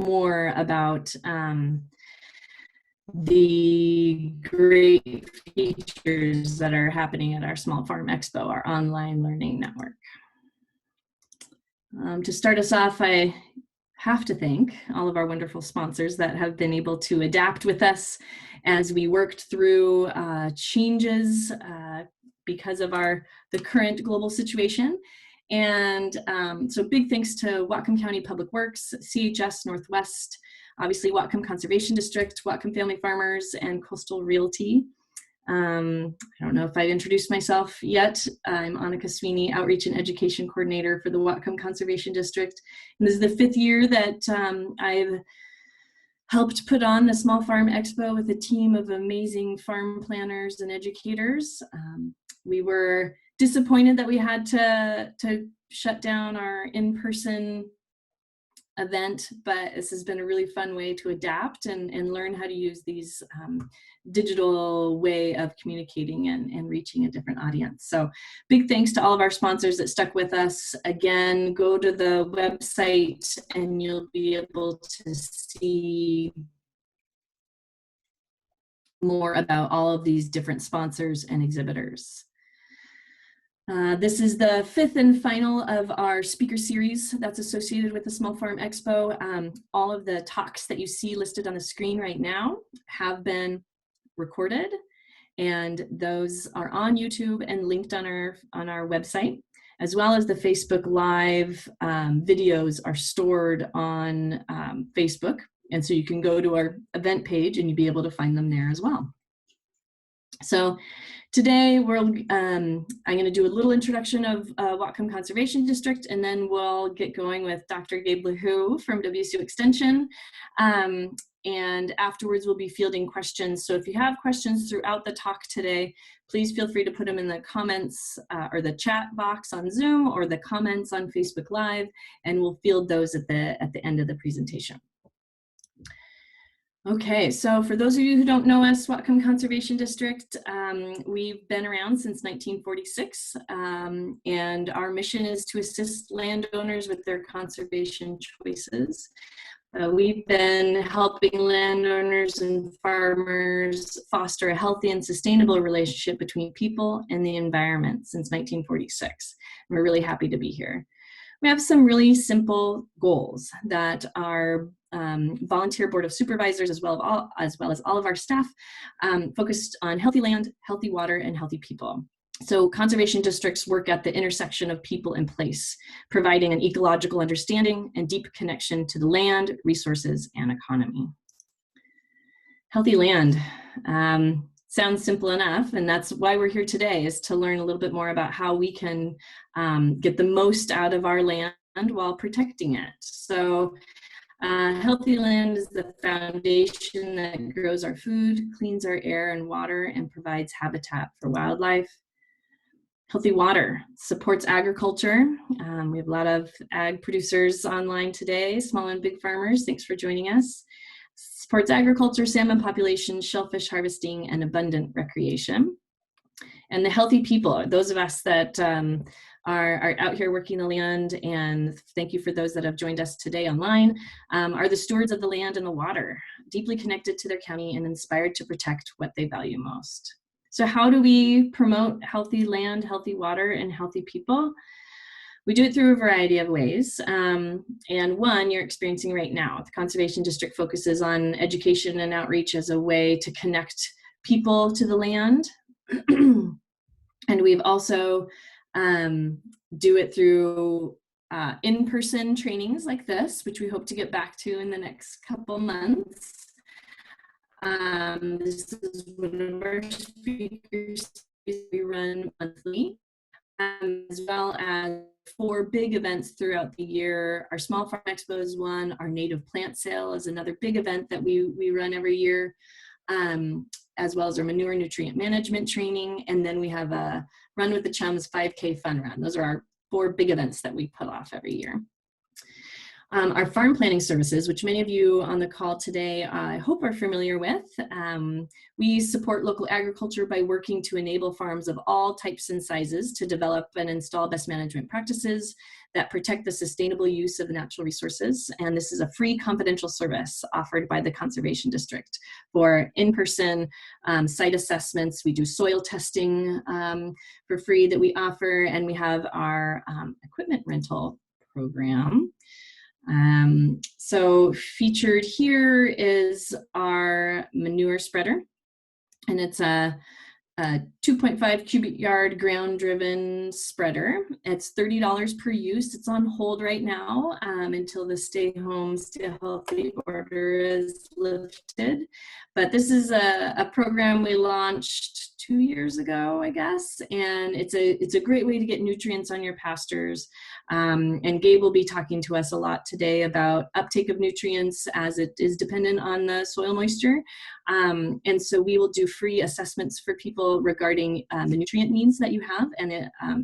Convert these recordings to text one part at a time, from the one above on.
more about the great features that are happening at our Small Farm Expo, our online learning network. To start us off, I have to thank all of our wonderful sponsors that have been able to adapt with us as we worked through changes because of the current global situation. And so big thanks to Whatcom County Public Works, CHS Northwest, obviously Whatcom Conservation District, Whatcom Family Farmers, and Coastal Realty. I don't know if I've introduced myself yet. I'm Annika Sweeney, Outreach and Education Coordinator for the Whatcom Conservation District. And this is the 5th year that I've helped put on the Small Farm Expo with a team of amazing farm planners and educators. We were disappointed that we had to shut down our in-person event, but this has been a really fun way to adapt and learn how to use these digital way of communicating and reaching a different audience. So big thanks to all of our sponsors that stuck with us. Again, go to the website and you'll be able to see more about all of these different sponsors and exhibitors. This is the 5th and final of our speaker series that's associated with the Small Farm Expo. All of the talks that you see listed on the screen right now have been recorded, and those are on YouTube and linked on our website, as well as the Facebook Live videos are stored on Facebook, and so you can go to our event page and you'll be able to find them there as well. So today I'm going to do a little introduction of Whatcom Conservation District, and then we'll get going with Dr. Gabe Lahue from WSU Extension. And afterwards we'll be fielding questions. So if you have questions throughout the talk today, please feel free to put them in the comments or the chat box on Zoom or the comments on Facebook Live, and we'll field those at the end of the presentation. Okay, so for those of you who don't know us, Whatcom Conservation District, we've been around since 1946, and our mission is to assist landowners with their conservation choices. We've been helping landowners and farmers foster a healthy and sustainable relationship between people and the environment since 1946. And we're really happy to be here. We have some really simple goals that our volunteer board of supervisors, as well as all of our staff, focused on healthy land, healthy water, and healthy people. So conservation districts work at the intersection of people and place, providing an ecological understanding and deep connection to the land, resources, and economy. Healthy land. Sounds simple enough, and that's why we're here today, is to learn a little bit more about how we can get the most out of our land while protecting it. So healthy land is the foundation that grows our food, cleans our air and water, and provides habitat for wildlife. Healthy water supports agriculture. We have a lot of ag producers online today, small and big farmers. Thanks for joining us. Supports agriculture, salmon population, shellfish harvesting, and abundant recreation. And the healthy people, those of us that are out here working the land, and thank you for those that have joined us today online, are the stewards of the land and the water, deeply connected to their county and inspired to protect what they value most. So how do we promote healthy land, healthy water, and healthy people? We do it through a variety of ways, and one you're experiencing right now. The Conservation District focuses on education and outreach as a way to connect people to the land, and we've also do it through in-person trainings like this, which we hope to get back to in the next couple months. This is one of our speakers we run monthly, as well as 4 big events throughout the year. Our Small Farm Expo is one, our native plant sale is another big event that we run every year, as well as our manure nutrient management training, and then we have a Run with the Chums 5K fun run. Those are our 4 big events that we put off every year. Our farm planning services, which many of you on the call today, I hope are familiar with. We support local agriculture by working to enable farms of all types and sizes to develop and install best management practices that protect the sustainable use of natural resources. And this is a free confidential service offered by the Conservation District for in-person site assessments. We do soil testing for free that we offer, and we have our equipment rental program. So featured here is our manure spreader, and it's a 2.5 cubic yard ground driven spreader. It's $30 per use. It's on hold right now until the stay home, stay healthy order is lifted. But this is a program we launched 2 years ago, I guess, and it's a great way to get nutrients on your pastures. And Gabe will be talking to us a lot today about uptake of nutrients as it is dependent on the soil moisture. And so we will do free assessments for people regarding the nutrient needs that you have, and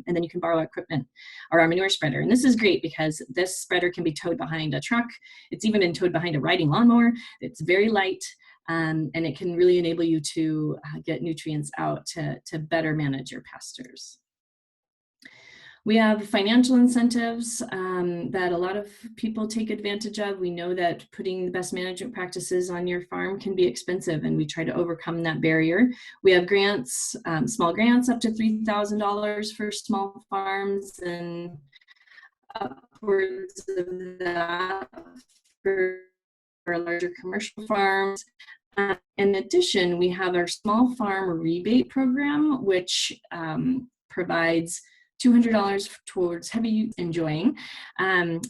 then you can borrow our equipment or our manure spreader. And this is great because this spreader can be towed behind a truck. It's even been towed behind a riding lawnmower. It's very light. And it can really enable you to get nutrients out to better manage your pastures. We have financial incentives that a lot of people take advantage of. We know that putting the best management practices on your farm can be expensive, and we try to overcome that barrier. We have grants, small grants up to $3,000 for small farms, and upwards of that for larger commercial farms. In addition, we have our small farm rebate program, which provides $200 towards heavy use enjoying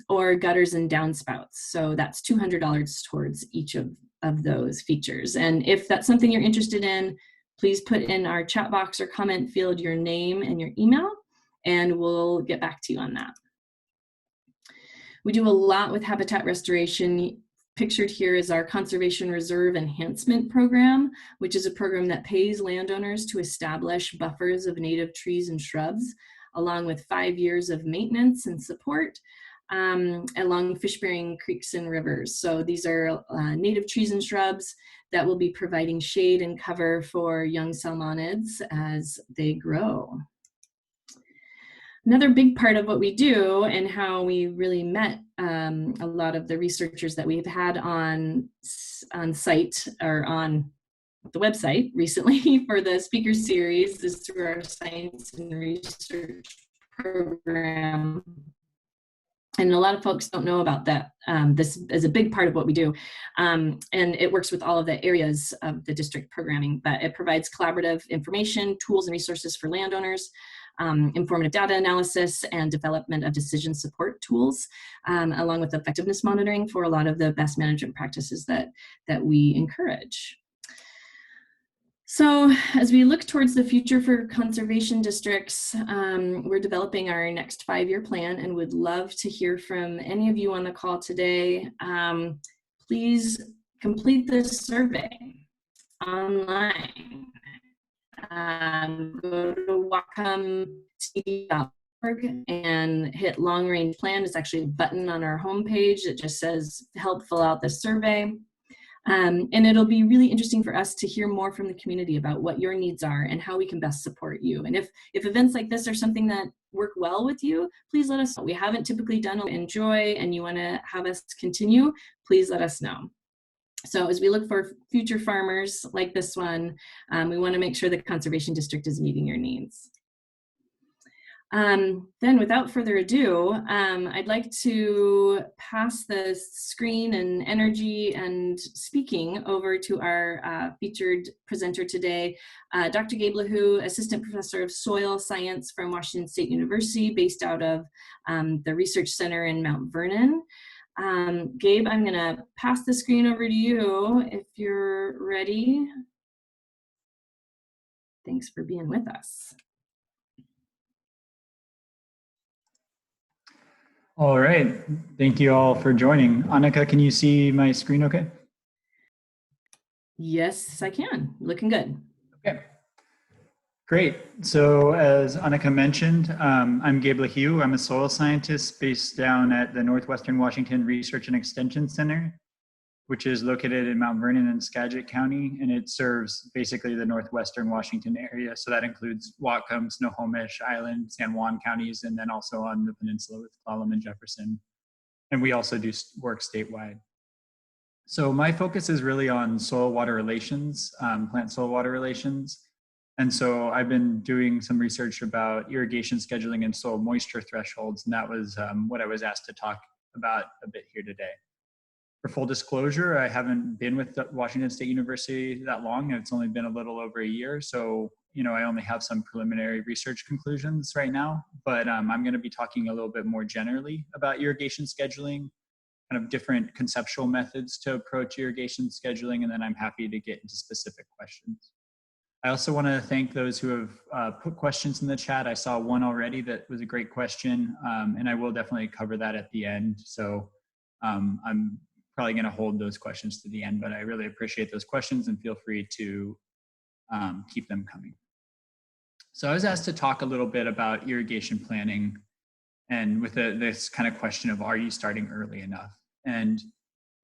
or gutters and downspouts. So that's $200 towards each of those features. And if that's something you're interested in, please put in our chat box or comment field your name and your email, and we'll get back to you on that. We do a lot with habitat restoration. Pictured here is our Conservation Reserve Enhancement Program, which is a program that pays landowners to establish buffers of native trees and shrubs, along with 5 years of maintenance and support along fish-bearing creeks and rivers. So these are native trees and shrubs that will be providing shade and cover for young salmonids as they grow. Another big part of what we do and how we really met a lot of the researchers that we've had on site or on the website recently for the speaker series is through our science and research program. And a lot of folks don't know about that. This is a big part of what we do. And it works with all of the areas of the district programming, but it provides collaborative information, tools, and resources for landowners, informative data analysis, and development of decision support tools, along with effectiveness monitoring for a lot of the best management practices that we encourage. So as we look towards the future for conservation districts, we're developing our next 5-year plan and would love to hear from any of you on the call today. Please complete this survey online. Go to whatcomtv.org and hit long range plan. It's actually a button on our homepage that just says help fill out the survey. And it'll be really interesting for us to hear more from the community about what your needs are and how we can best support you. And if events like this are something that work well with you, please let us know. We haven't typically done enjoy and you want to have us continue, please let us know. So as we look for future farmers like this one, we want to make sure the Conservation District is meeting your needs. Then without further ado, I'd like to pass the screen and energy and speaking over to our featured presenter today, Dr. Gabe Lahue, Assistant Professor of Soil Science from Washington State University, based out of the Research Center in Mount Vernon. Gabe, I'm gonna pass the screen over to you if you're ready. Thanks for being with us. All right, thank you all for joining. Annika, can you see my screen okay? Yes, I can, looking good. Okay, Great. So as Annika mentioned, I'm Gabe Lahue. I'm a soil scientist based down at the Northwestern Washington Research and Extension Center, which is located in Mount Vernon in Skagit County, and it serves basically the Northwestern Washington area. So that includes Whatcom, Snohomish, Island, San Juan counties, and then also on the peninsula with Clallam and Jefferson. And we also do work statewide. So my focus is really on soil-water relations, plant soil-water relations. And so I've been doing some research about irrigation scheduling and soil moisture thresholds, and that was what I was asked to talk about a bit here today. For full disclosure, I haven't been with Washington State University that long. It's only been a little over a year. So, I only have some preliminary research conclusions right now, but I'm going to be talking a little bit more generally about irrigation scheduling, kind of different conceptual methods to approach irrigation scheduling, and then I'm happy to get into specific questions. I also want to thank those who have put questions in the chat. I saw one already that was a great question, and I will definitely cover that at the end. So I'm probably going to hold those questions to the end, but I really appreciate those questions and feel free to keep them coming. So I was asked to talk a little bit about irrigation planning and with this kind of question of, are you starting early enough? And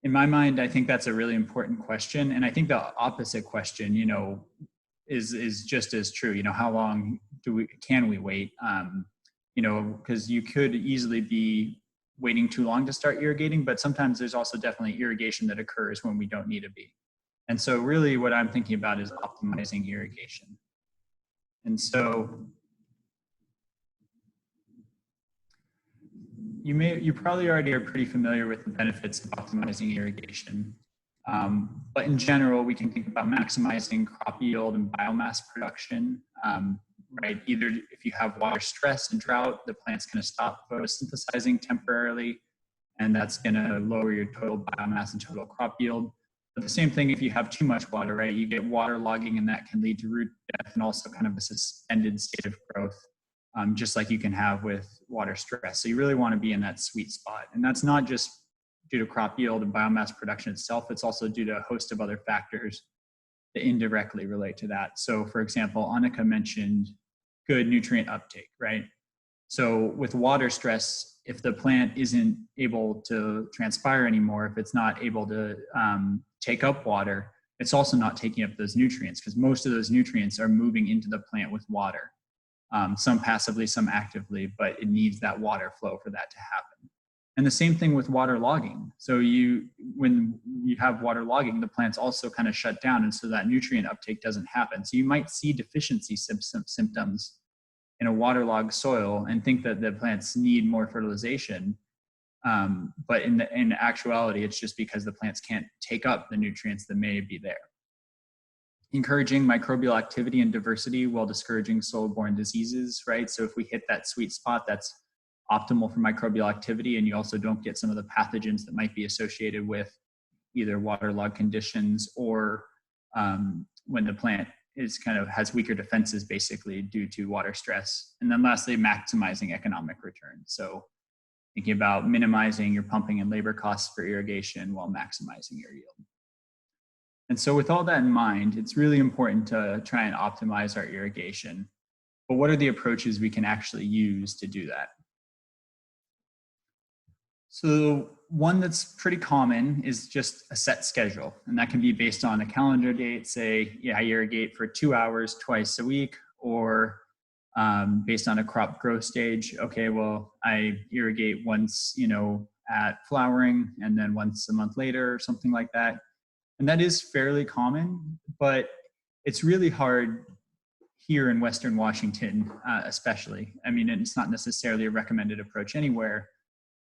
in my mind, I think that's a really important question. And I think the opposite question, is just as true. How long can we wait? Because you could easily be waiting too long to start irrigating, but sometimes there's also definitely irrigation that occurs when we don't need to be. And so really what I'm thinking about is optimizing irrigation. And so you probably already are pretty familiar with the benefits of optimizing irrigation. But in general, we can think about maximizing crop yield and biomass production, right? Either if you have water stress and drought, the plant's going to stop photosynthesizing temporarily, and that's going to lower your total biomass and total crop yield. But the same thing if you have too much water, right? You get water logging, and that can lead to root death and also kind of a suspended state of growth, just like you can have with water stress. So you really want to be in that sweet spot. And that's not just due to crop yield and biomass production itself, it's also due to a host of other factors that indirectly relate to that. So for example, Annika mentioned good nutrient uptake, right? So with water stress, if the plant isn't able to transpire anymore, if it's not able to take up water, it's also not taking up those nutrients because most of those nutrients are moving into the plant with water. Some passively, some actively, but it needs that water flow for that to happen. And the same thing with water logging. So when you have water logging, the plants also kind of shut down, and so that nutrient uptake doesn't happen. So you might see deficiency symptoms in a waterlogged soil and think that the plants need more fertilization. But in actuality, it's just because the plants can't take up the nutrients that may be there. Encouraging microbial activity and diversity while discouraging soil-borne diseases, right? So if we hit that sweet spot, that's optimal for microbial activity, and you also don't get some of the pathogens that might be associated with either waterlogged conditions or when the plant is has weaker defenses basically due to water stress. And then lastly, maximizing economic return. So thinking about minimizing your pumping and labor costs for irrigation while maximizing your yield. And so with all that in mind, it's really important to try and optimize our irrigation. But what are the approaches we can actually use to do that? So one that's pretty common is just a set schedule, and that can be based on a calendar date. Say, I irrigate for 2 hours twice a week, or based on a crop growth stage. Okay, well, I irrigate once, at flowering, and then once a month later, or something like that. And that is fairly common, but it's really hard here in Western Washington, especially. I mean, it's not necessarily a recommended approach anywhere,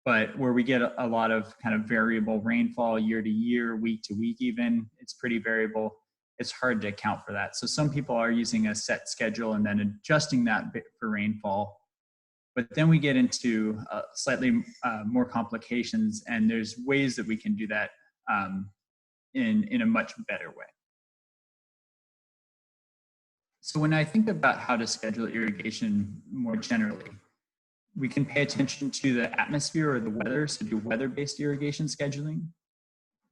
but where we get a lot of kind of variable rainfall year to year, week to week even, it's pretty variable. It's hard to account for that. So some people are using a set schedule and then adjusting that bit for rainfall. But then we get into slightly more complications, and there's ways that we can do that in a much better way. So when I think about how to schedule irrigation more generally, we can pay attention to the atmosphere or the weather, so do weather-based irrigation scheduling.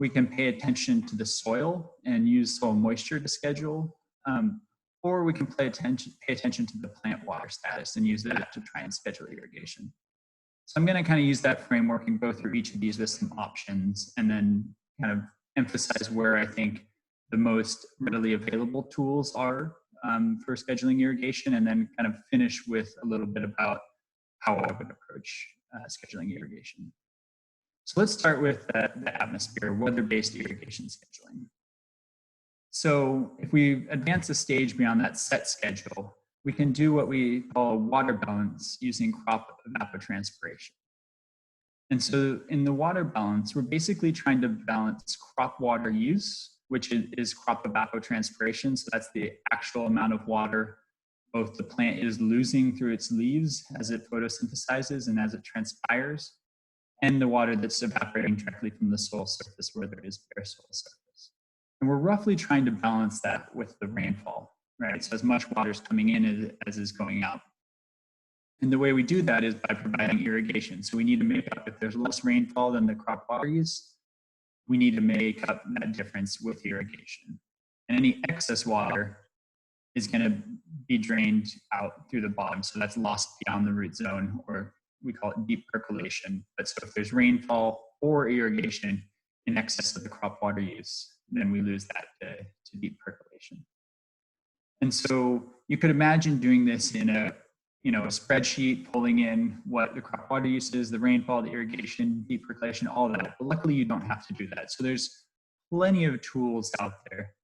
We can pay attention to the soil and use soil moisture to schedule or we can pay attention to the plant water status and use that to try and schedule irrigation. So I'm going to kind of use that framework and go through each of these with some options, and then kind of emphasize where I think the most readily available tools are for scheduling irrigation, and then kind of finish with a little bit about how I would approach scheduling irrigation. So let's start with the atmosphere, weather-based irrigation scheduling. So if we advance a stage beyond that set schedule, we can do what we call a water balance using crop evapotranspiration. And so in the water balance, we're basically trying to balance crop water use, which is crop evapotranspiration. So that's the actual amount of water both the plant is losing through its leaves as it photosynthesizes and as it transpires, and the water that's evaporating directly from the soil surface where there is bare soil surface. And we're roughly trying to balance that with the rainfall, right? So as much water is coming in as is going out. And the way we do that is by providing irrigation. So we need to make up, if there's less rainfall than the crop water use, we need to make up that difference with irrigation. And any excess water is going to be drained out through the bottom. So that's lost beyond the root zone, or we call it deep percolation. But so if there's rainfall or irrigation in excess of the crop water use, then we lose that to deep percolation. And so you could imagine doing this in a spreadsheet, pulling in what the crop water use is, the rainfall, the irrigation, deep percolation, all that. But luckily you don't have to do that. So there's plenty of tools out there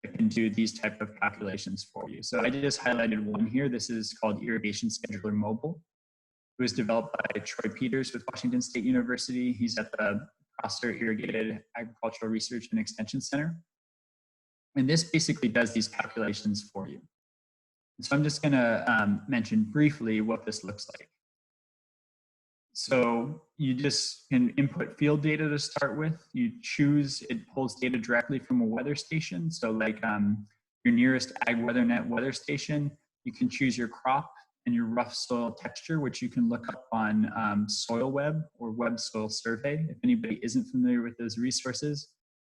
that can do these type of calculations for you. So I just highlighted one here. This is called Irrigation Scheduler Mobile. It was developed by Troy Peters with Washington State University. He's at the Prosser Irrigated Agricultural Research and Extension Center. And this basically does these calculations for you. So I'm just going to mention briefly what this looks like. So you just can input field data to start with. You choose, it pulls data directly from a weather station. So like your nearest AgWeatherNet weather station, you can choose your crop and your rough soil texture, which you can look up on SoilWeb or Web Soil Survey. If anybody isn't familiar with those resources,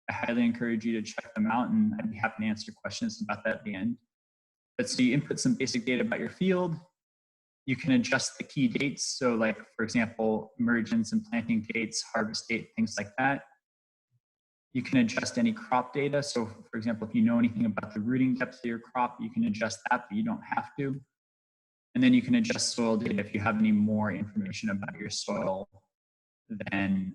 I highly encourage you to check them out, and I'd be happy to answer questions about that at the end. But so you input some basic data about your field. You can adjust the key dates. So like, for example, emergence and planting dates, harvest date, things like that. You can adjust any crop data. So for example, if you know anything about the rooting depth of your crop, you can adjust that, but you don't have to. And then you can adjust soil data if you have any more information about your soil than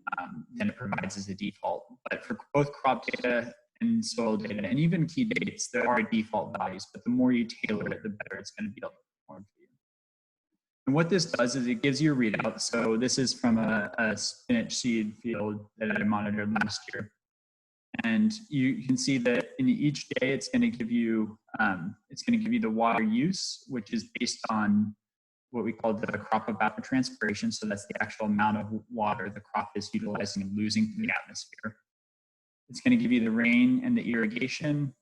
it provides as a default. But for both crop data and soil data, and even key dates, there are default values, but the more you tailor it, the better it's going to be able to perform for you. And what this does is it gives you a readout. So this is from a spinach seed field that I monitored last year. And you can see that in each day, it's going to give you the water use, which is based on what we call the crop evapotranspiration. So that's the actual amount of water the crop is utilizing and losing from the atmosphere. It's going to give you the rain and the irrigation,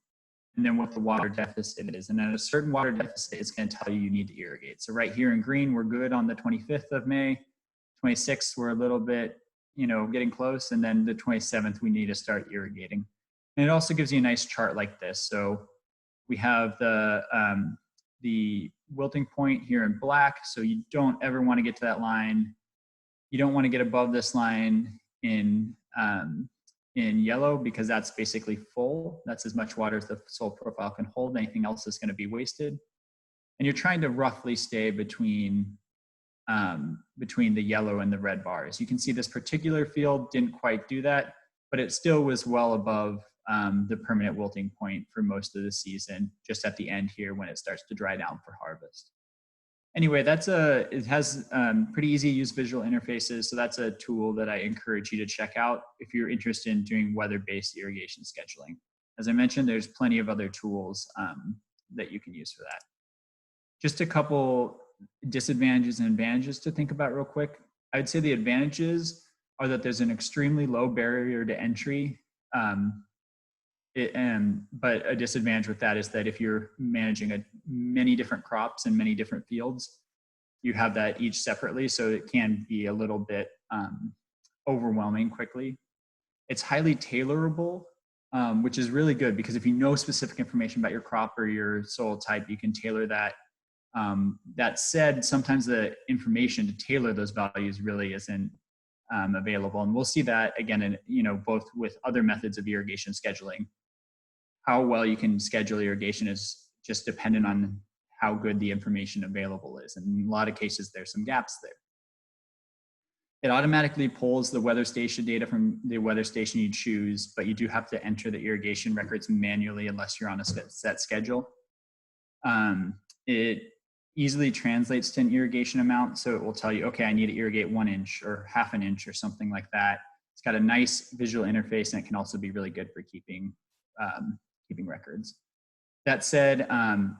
and then what the water deficit is. And at a certain water deficit, it's going to tell you need to irrigate. So right here in green, we're good on the 25th of May. 26th, we're a little bit, getting close. And then the 27th, we need to start irrigating. And it also gives you a nice chart like this. So we have the wilting point here in black. So you don't ever want to get to that line. You don't want to get above this line in yellow, because that's basically full. That's as much water as the soil profile can hold. Anything else is going to be wasted. And you're trying to roughly stay between the yellow and the red bars. You can see this particular field didn't quite do that, but it still was well above the permanent wilting point for most of the season, just at the end here when it starts to dry down for harvest. Anyway, it has pretty easy to use visual interfaces. So that's a tool that I encourage you to check out if you're interested in doing weather-based irrigation scheduling. As I mentioned, there's plenty of other tools that you can use for that. Just a couple disadvantages and advantages to think about real quick. I'd say the advantages are that there's an extremely low barrier to entry. But a disadvantage with that is that if you're managing many different crops and many different fields, you have that each separately, so it can be a little bit overwhelming quickly. It's highly tailorable, which is really good because if you know specific information about your crop or your soil type, you can tailor that. That said, sometimes the information to tailor those values really isn't available. And we'll see that again, in, both with other methods of irrigation scheduling. How well you can schedule irrigation is just dependent on how good the information available is. And in a lot of cases, there's some gaps there. It automatically pulls the weather station data from the weather station you choose, but you do have to enter the irrigation records manually unless you're on a set schedule. It easily translates to an irrigation amount. So it will tell you, okay, I need to irrigate 1 inch or half an inch or something like that. It's got a nice visual interface, and it can also be really good for keeping records. That said,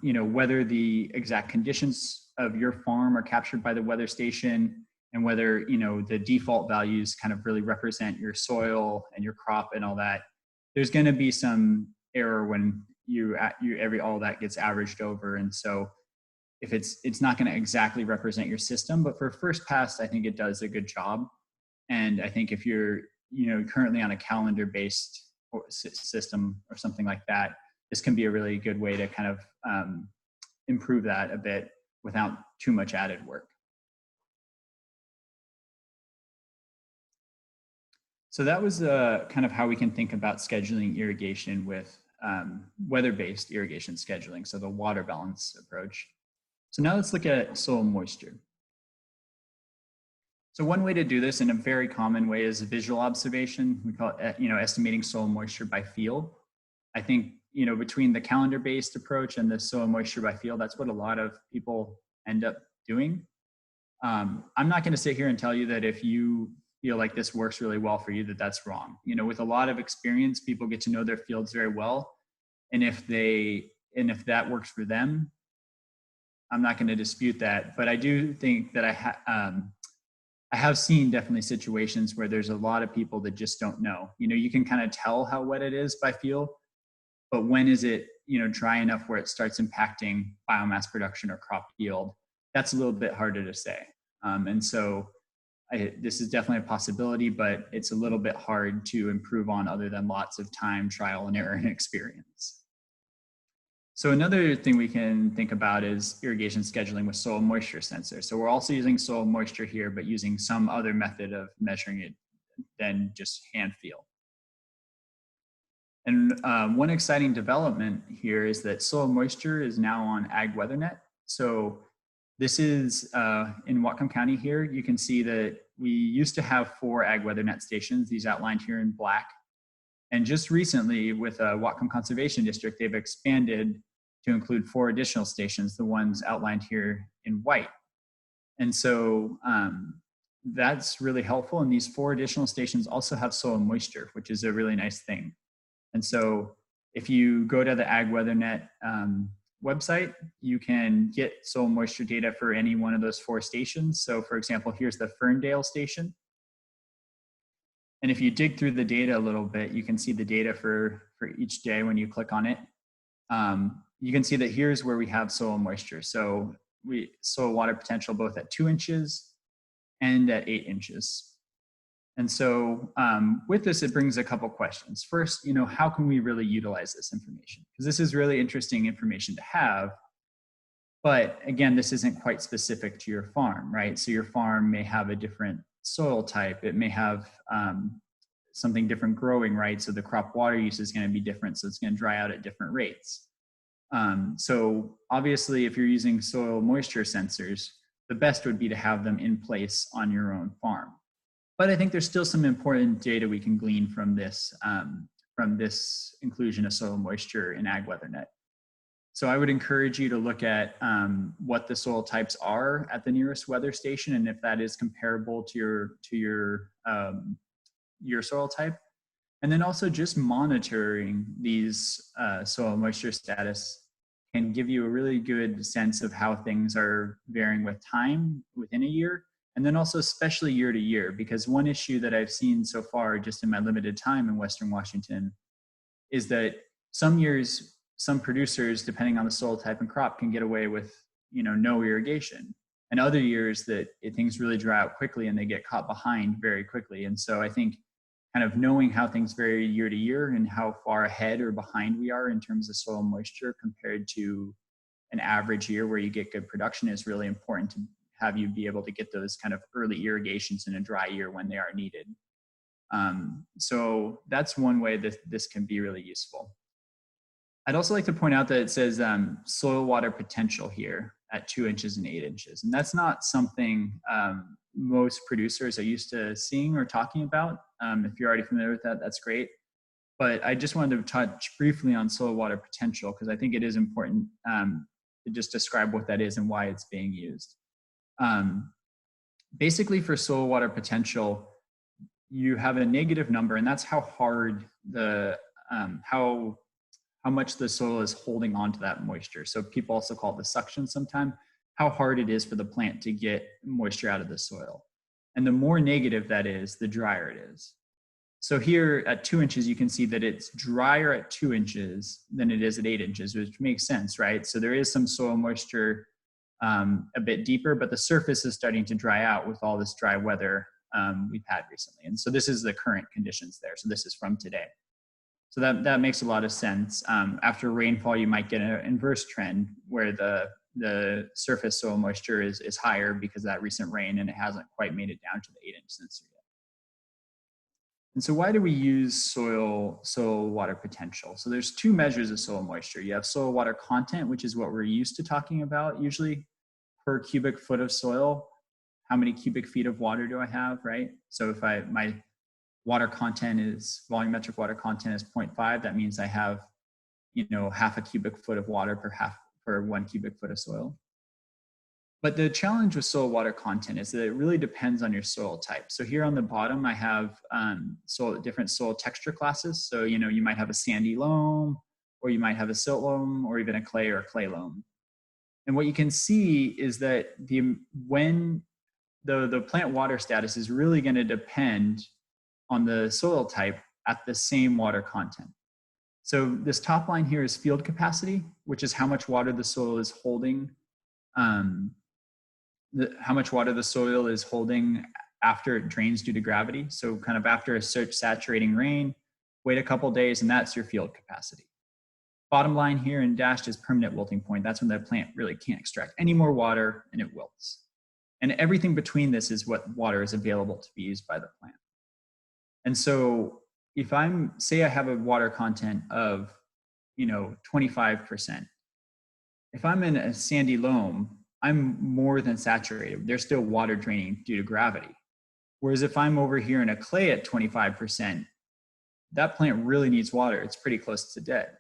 whether the exact conditions of your farm are captured by the weather station and whether, the default values kind of really represent your soil and your crop and all that, there's going to be some error when all that gets averaged over. And so if it's not going to exactly represent your system, but for first pass, I think it does a good job. And I think if you're, currently on a calendar-based system or something like that, this can be a really good way to kind of improve that a bit without too much added work. So that was kind of how we can think about scheduling irrigation with weather-based irrigation scheduling, so the water balance approach. So now let's look at soil moisture. So one way to do this in a very common way is visual observation. We call it, estimating soil moisture by feel. I think, between the calendar-based approach and the soil moisture by feel, that's what a lot of people end up doing. I'm not going to sit here and tell you that if you feel like this works really well for you, that's wrong. With a lot of experience, people get to know their fields very well. And if that works for them, I'm not going to dispute that. But I do think that I have seen definitely situations where there's a lot of people that just don't know. You can kind of tell how wet it is by feel, but when is it, dry enough where it starts impacting biomass production or crop yield? That's a little bit harder to say. And so this is definitely a possibility, but it's a little bit hard to improve on other than lots of time, trial and error, and experience. So another thing we can think about is irrigation scheduling with soil moisture sensors. So we're also using soil moisture here, but using some other method of measuring it than just hand feel. And one exciting development here is that soil moisture is now on Ag WeatherNet. So this is in Whatcom County here. You can see that we used to have 4 Ag WeatherNet stations, these outlined here in black. And just recently with Whatcom Conservation District, they've expanded to include 4 additional stations, the ones outlined here in white. And so that's really helpful. And these 4 additional stations also have soil moisture, which is a really nice thing. And so if you go to the Ag WeatherNet website, you can get soil moisture data for any one of those 4 stations. So for example, here's the Ferndale station. And if you dig through the data a little bit, you can see the data for each day when you click on it. You can see that here's where we have soil moisture. So soil water potential both at 2 inches and at 8 inches. And so with this, it brings a couple questions. First, how can we really utilize this information? Because this is really interesting information to have. But again, this isn't quite specific to your farm, right? So your farm may have a different soil type. It may have something different growing, right? So the crop water use is going to be different. So it's going to dry out at different rates. So obviously, if you're using soil moisture sensors, the best would be to have them in place on your own farm. But I think there's still some important data we can glean from this inclusion of soil moisture in Ag WeatherNet. So I would encourage you to look at what the soil types are at the nearest weather station, and if that is comparable to your soil type. And then also just monitoring these soil moisture status can give you a really good sense of how things are varying with time within a year. And then also especially year to year, because one issue that I've seen so far just in my limited time in Western Washington is that some years, some producers, depending on the soil type and crop, can get away with no irrigation. And other years that things really dry out quickly and they get caught behind very quickly. And so I think kind of knowing how things vary year to year and how far ahead or behind we are in terms of soil moisture compared to an average year where you get good production is really important to have you be able to get those kind of early irrigations in a dry year when they are needed. So that's one way that this can be really useful. I'd also like to point out that it says soil water potential here at 2 inches and 8 inches. And that's not something most producers are used to seeing or talking about. If you're already familiar with that, that's great. But I just wanted to touch briefly on soil water potential because I think it is important to just describe what that is and why it's being used. Basically for soil water potential, you have a negative number, and that's how hard how much the soil is holding on to that moisture. So people also call it the suction sometimes, how hard it is for the plant to get moisture out of the soil. And the more negative that is, the drier it is. So here at 2 inches, you can see that it's drier at 2 inches than it is at 8 inches, which makes sense, right? So there is some soil moisture a bit deeper, but the surface is starting to dry out with all this dry weather we've had recently. And so this is the current conditions there. So this is from today. So that makes a lot of sense. After rainfall, you might get an inverse trend where the surface soil moisture is higher because of that recent rain and it hasn't quite made it down to the 8-inch sensor yet. And so why do we use soil water potential? So there's two measures of soil moisture. You have soil water content, which is what we're used to talking about, usually per cubic foot of soil. How many cubic feet of water do I have, right? So if my water content is, volumetric water content is 0.5, that means I have, half a cubic foot of water per 1 cubic foot of soil. But the challenge with soil water content is that it really depends on your soil type. So here on the bottom, I have different soil texture classes. So, you might have a sandy loam, or you might have a silt loam, or even a clay or a clay loam. And what you can see is that when the plant water status is really going to depend on the soil type at the same water content. So this top line here is field capacity, which is how much water the soil is holding, how much water the soil is holding after it drains due to gravity. So kind of after a saturating rain, wait a couple days, and that's your field capacity. Bottom line here in dashed is permanent wilting point. That's when the plant really can't extract any more water and it wilts. And everything between this is what water is available to be used by the plant. And so if say I have a water content of, 25%, if I'm in a sandy loam, I'm more than saturated. There's still water draining due to gravity. Whereas if I'm over here in a clay at 25%, that plant really needs water. It's pretty close to dead.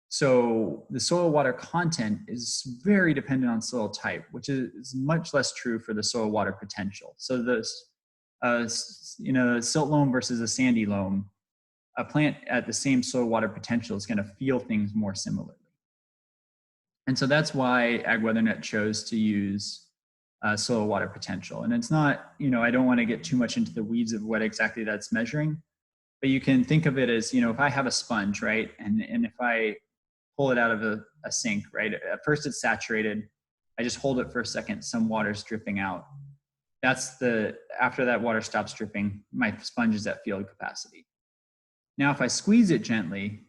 So the soil water content is very dependent on soil type, which is much less true for the soil water potential. So this, a silt loam versus a sandy loam, a plant at the same soil water potential is going to feel things more similarly. And so that's why AgWeatherNet chose to use soil water potential. And it's not, I don't want to get too much into the weeds of what exactly that's measuring, but you can think of it as, if I have a sponge, right? And if I pull it out of a sink, right? At first it's saturated. I just hold it for a second, some water's dripping out. After that water stops dripping, my sponge is at field capacity. Now, if I squeeze it gently,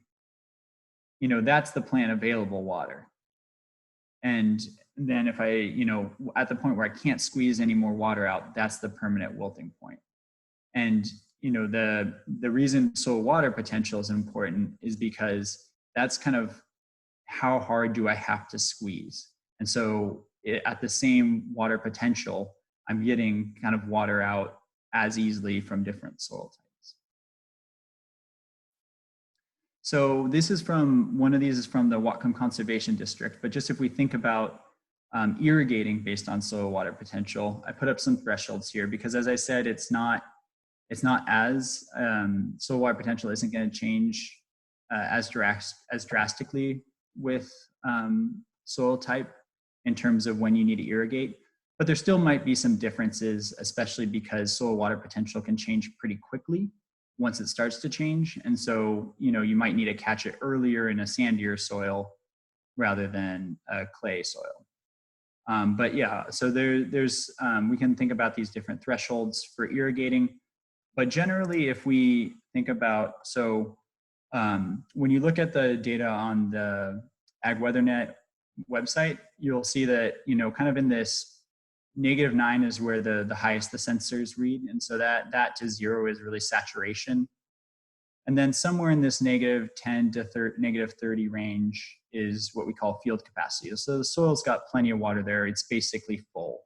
that's the plant available water. And then if I, at the point where I can't squeeze any more water out, that's the permanent wilting point. And, the reason soil water potential is important is because that's kind of how hard do I have to squeeze. And so at the same water potential, I'm getting kind of water out as easily from different soil types. So this is one of these is from the Whatcom Conservation District, but just if we think about irrigating based on soil water potential, I put up some thresholds here because, as I said, it's not as soil water potential isn't going to change as drastically with soil type in terms of when you need to irrigate, but there still might be some differences, especially because soil water potential can change pretty quickly once it starts to change. And so, you might need to catch it earlier in a sandier soil rather than a clay soil. But yeah, so there's we can think about these different thresholds for irrigating. But generally, if we think about, when you look at the data on the AgWeatherNet website, you'll see that, kind of in this -9 is where the highest the sensors read. And so that to 0 is really saturation. And then somewhere in this -10 to -30 range is what we call field capacity. So the soil's got plenty of water there. It's basically full.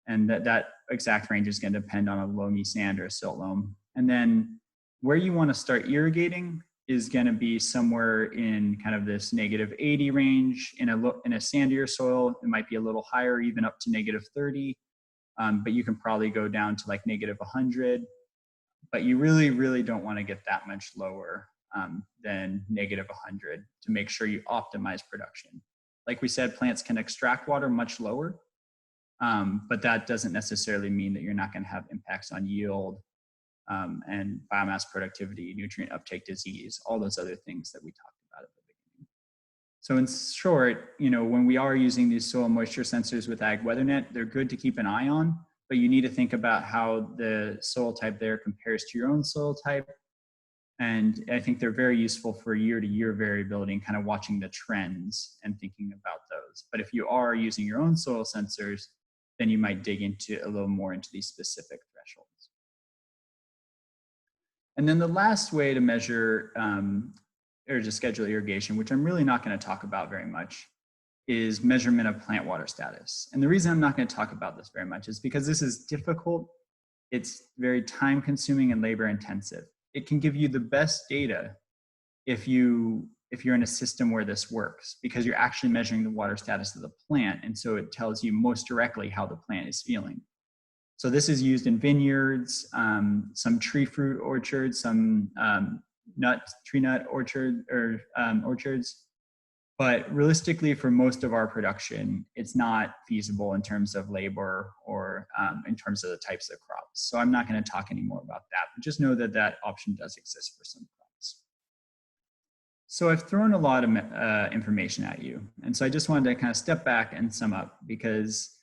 And that exact range is going to depend on a loamy sand or a silt loam. And then where you want to start irrigating is going to be somewhere in kind of this -80 range. In a sandier soil, it might be a little higher, even up to -30. But you can probably go down to like -100. But you really, really don't want to get that much lower than -100 to make sure you optimize production. Like we said, plants can extract water much lower, but that doesn't necessarily mean that you're not going to have impacts on yield and biomass productivity, nutrient uptake, disease, all those other things that we talked about at the beginning. So in short, when we are using these soil moisture sensors with AgWeatherNet, they're good to keep an eye on, but you need to think about how the soil type there compares to your own soil type. And I think they're very useful for year-to-year variability and kind of watching the trends and thinking about those. But if you are using your own soil sensors, then you might dig into a little more into these specific thresholds. And then the last way to measure or to schedule irrigation, which I'm really not going to talk about very much, is measurement of plant water status. And the reason I'm not going to talk about this very much is because this is difficult. It's very time consuming and labor intensive. It can give you the best data if you're in a system where this works, because you're actually measuring the water status of the plant. And so it tells you most directly how the plant is feeling. So this is used in vineyards, some tree fruit orchards, some tree nut orchards. But realistically, for most of our production, it's not feasible in terms of labor or in terms of the types of crops. So I'm not going to talk anymore about that, but just know that that option does exist for some crops. So I've thrown a lot of information at you. And so I just wanted to kind of step back and sum up, because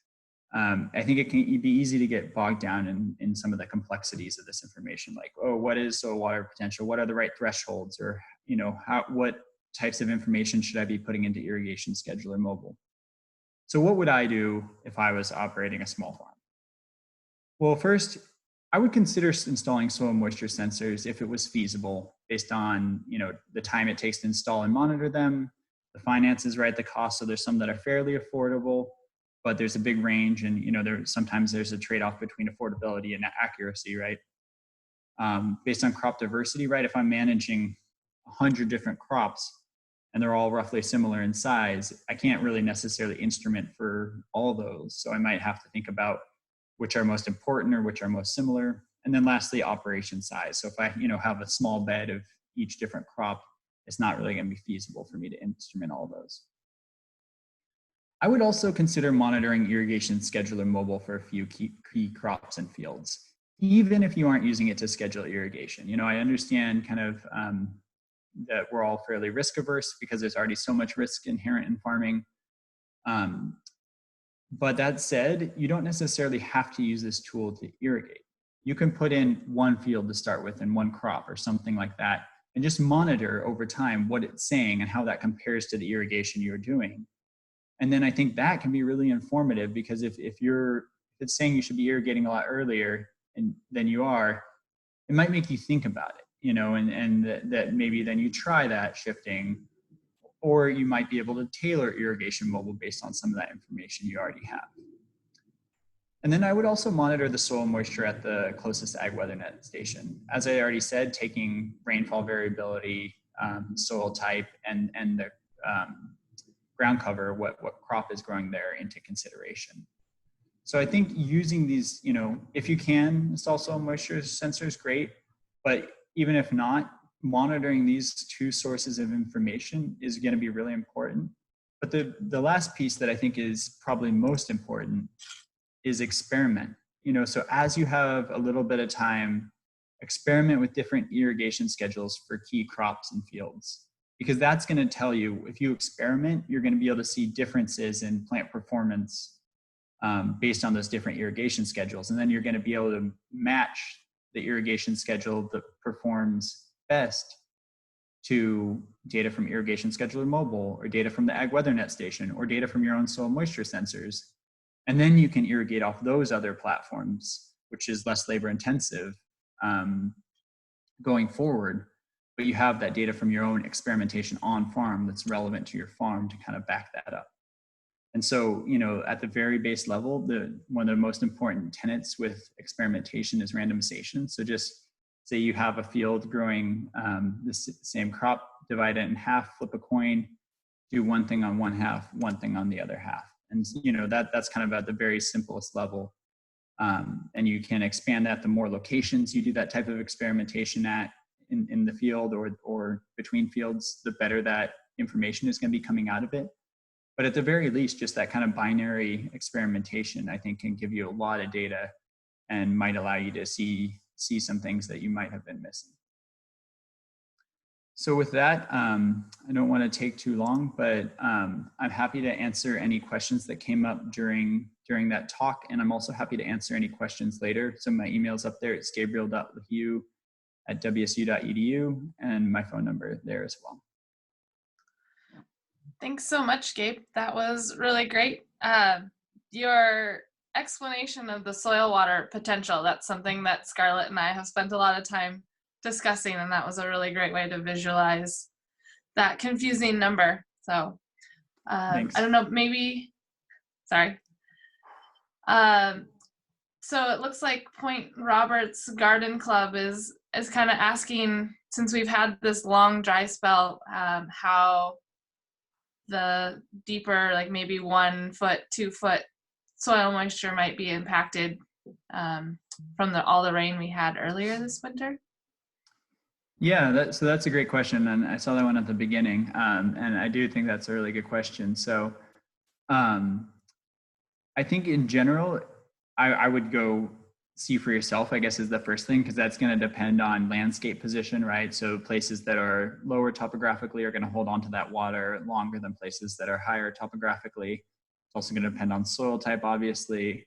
I think it can be easy to get bogged down in some of the complexities of this information, like, oh, what is soil water potential? What are the right thresholds? Or, what types of information should I be putting into Irrigation Scheduler Mobile? So what would I do if I was operating a small farm? Well, first, I would consider installing soil moisture sensors if it was feasible, based on the time it takes to install and monitor them, the finances, right, the cost. So there's some that are fairly affordable, but there's a big range, and sometimes there's a trade-off between affordability and accuracy, right? Based on crop diversity, right? If I'm managing 100 different crops and they're all roughly similar in size, I can't really necessarily instrument for all those. So I might have to think about which are most important or which are most similar. And then lastly, operation size. So if I have a small bed of each different crop, it's not really going to be feasible for me to instrument all those. I would also consider monitoring Irrigation Scheduler Mobile for a few key crops and fields, even if you aren't using it to schedule irrigation. I understand kind of that we're all fairly risk averse because there's already so much risk inherent in farming. But that said, you don't necessarily have to use this tool to irrigate. You can put in one field to start with and one crop or something like that, and just monitor over time what it's saying and how that compares to the irrigation you're doing. And then I think that can be really informative, because if it's saying you should be irrigating a lot earlier than you are, it might make you think about it, and that maybe then you try that shifting, or you might be able to tailor Irrigation Mobile based on some of that information you already have. And then I would also monitor the soil moisture at the closest AgWeatherNet station. As I already said, taking rainfall variability, soil type, and the ground cover, what crop is growing there, into consideration. So I think using these, if you can install soil moisture sensors, great. But even if not, monitoring these two sources of information is going to be really important. But the last piece that I think is probably most important is experiment. So as you have a little bit of time, experiment with different irrigation schedules for key crops and fields, because that's going to tell you, if you experiment, you're going to be able to see differences in plant performance based on those different irrigation schedules. And then you're going to be able to match the irrigation schedule that performs best to data from Irrigation Scheduler Mobile, or data from the Ag WeatherNet station, or data from your own soil moisture sensors. And then you can irrigate off those other platforms, which is less labor intensive going forward. But you have that data from your own experimentation on farm that's relevant to your farm to kind of back that up. And so, you know, at the very base level, one of the most important tenets with experimentation is randomization. So just say you have a field growing the same crop, divide it in half, flip a coin, do one thing on one half, one thing on the other half. And, you know, that's kind of at the very simplest level. And you can expand that the more locations you do that type of experimentation at in the field or between fields, the better that information is going to be coming out of it. But at the very least, just that kind of binary experimentation, I think, can give you a lot of data and might allow you to see some things that you might have been missing. So with that, I don't want to take too long, but I'm happy to answer any questions that came up during that talk, and I'm also happy to answer any questions later. So my email's up there. It's gabriel.lahue@wsu.edu, and my phone number there as well. Thanks so much, Gabe. That was really great. Your explanation of the soil water potential, that's something that Scarlett and I have spent a lot of time discussing, and that was a really great way to visualize that confusing number. So I don't know, maybe, sorry. So it looks like Point Roberts Garden Club is kind of asking, since we've had this long dry spell, how the deeper, like maybe 1 foot, 2 foot soil moisture might be impacted from all the rain we had earlier this winter. Yeah, so that's a great question, and I saw that one at the beginning, and I do think that's a really good question. So I think in general, I would go see for yourself, I guess, is the first thing, because that's going to depend on landscape position, right? So places that are lower topographically are going to hold on to that water longer than places that are higher topographically. It's also going to depend on soil type, obviously.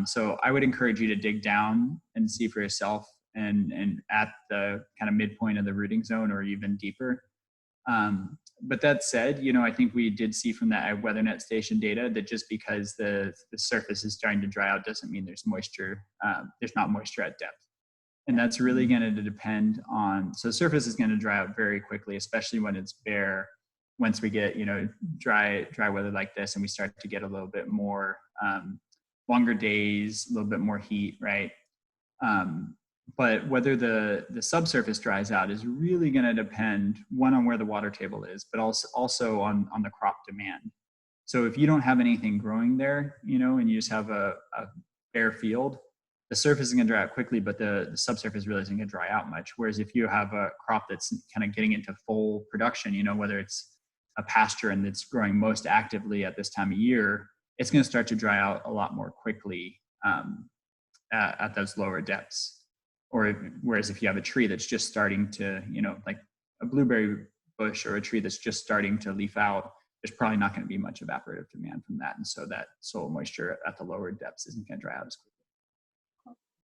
So I would encourage you to dig down and see for yourself, and at the kind of midpoint of the rooting zone or even deeper. But that said, you know, I think we did see from that WeatherNet station data that just because the surface is starting to dry out doesn't mean there's moisture, there's not moisture at depth. And that's really going to depend on, so the surface is going to dry out very quickly, especially when it's bare. Once we get, you know, dry weather like this, and we start to get a little bit more longer days, a little bit more heat, right? But whether the subsurface dries out is really going to depend, one, on where the water table is, but also on the crop demand. So if you don't have anything growing there, you know, and you just have a bare field, the surface is going to dry out quickly, but the subsurface really isn't going to dry out much. Whereas if you have a crop that's kind of getting into full production, you know, whether it's a pasture and it's growing most actively at this time of year, it's going to start to dry out a lot more quickly at those lower depths. Whereas if you have a tree that's just starting to, you know, like a blueberry bush or a tree that's just starting to leaf out, there's probably not going to be much evaporative demand from that. And so that soil moisture at the lower depths isn't going to dry out as quickly.